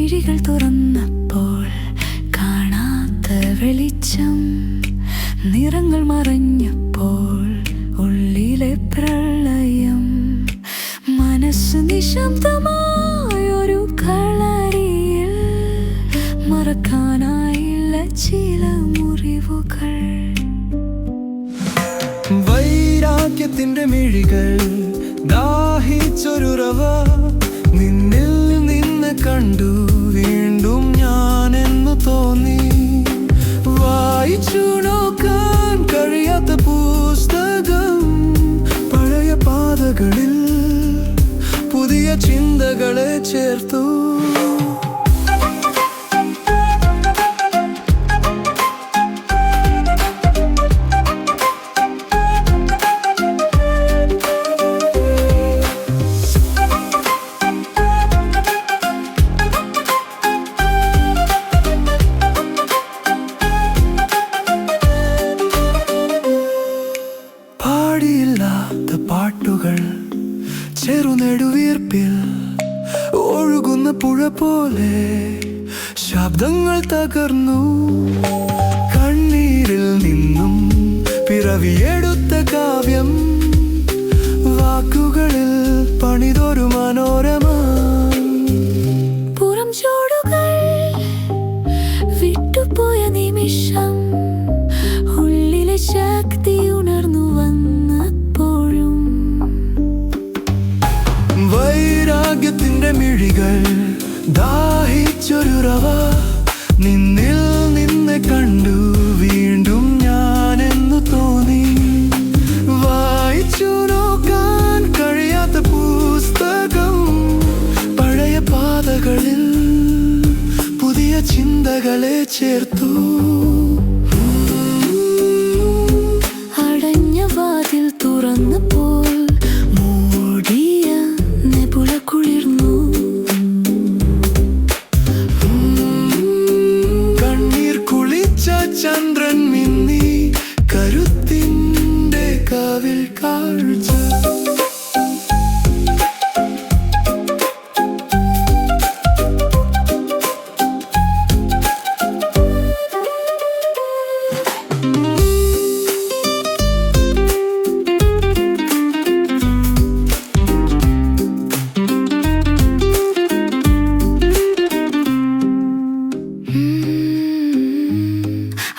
മിഴികൾ തുറന്നപ്പോൾ കാണാത്ത വെളിച്ചം, നിറങ്ങൾ മറഞ്ഞപ്പോൾ ഉള്ളിലെ പ്രളയം. മനസ്സ് നിശബ്ദമായൊരു കളരിയിൽ, മറക്കാനായില്ല ചില മുറിവുകൾ. വൈരാഗ്യത്തിന്റെ മിഴികൾ ദാഹിച്ചൊരുറവ, നിന്നിൽ നിന്ന് കണ്ടു വീണ്ടും ഞാനെന്നു തോന്നി. വായിച്ചു നോക്കാൻ കഴിയാത്ത പുസ്തകം, പഴയ പാതകളിൽ പുതിയ ചിന്തകളെ ചേർത്തു. പാടിയില്ലാത്ത പാട്ടുകൾ ചെറുനെടുവീർപ്പിൽ ഒഴുകുന്ന പുഴ പോലെ ശബ്ദങ്ങൾ തകർന്നു. കണ്ണീരിൽ നിന്നും പിറവിയെടുത്ത കാവ്യം, വാക്കുകളിൽ പണിതൊരു മനോരമ. പുറം ചൂടുകൾ വിട്ടുപോയ നിമിഷം, ഉള്ളിലെ ശക്തി ഉണർന്നു വന്നപ്പോഴും. വൈരാഗ്യത്തിന്റെ മിഴികൾ ദാഹിച്ചൊരുറവ, നിന്നിൽ നിന്നെ കണ്ടു വീണ്ടും ഞാനെന്നു തോന്നി. വായിച്ചു നോക്കാൻ കഴിയാത്ത പുസ്തകം, പഴയ പാതകളിൽ പുതിയ ചിന്തകളെ ചേർത്തു. അടഞ്ഞ വാതിൽ തുറന്നപ്പോൾ മൂടിയ നെബുല കുളിർന്നു. കണ്ണീർ കുളിച്ച ചന്ദ്രൻ മിന്നി, കരുത്തിന്റെ കാവിൽ കാഴ്ച.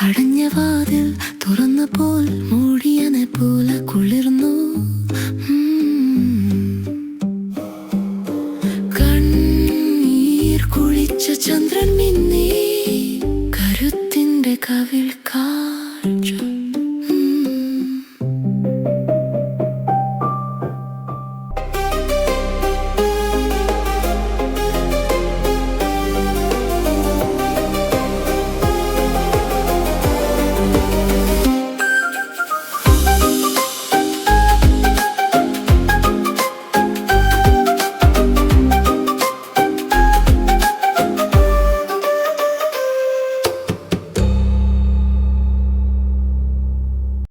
അടഞ്ഞ വാതിൽ തുറന്നപ്പോൾ മൂടിയ നെബുല കുളിർന്നു. കണ്ണീർ കുളിച്ച ചന്ദ്രൻ മിന്നി, കരുത്തിന്റെ കവിൾ കാഴ്ച.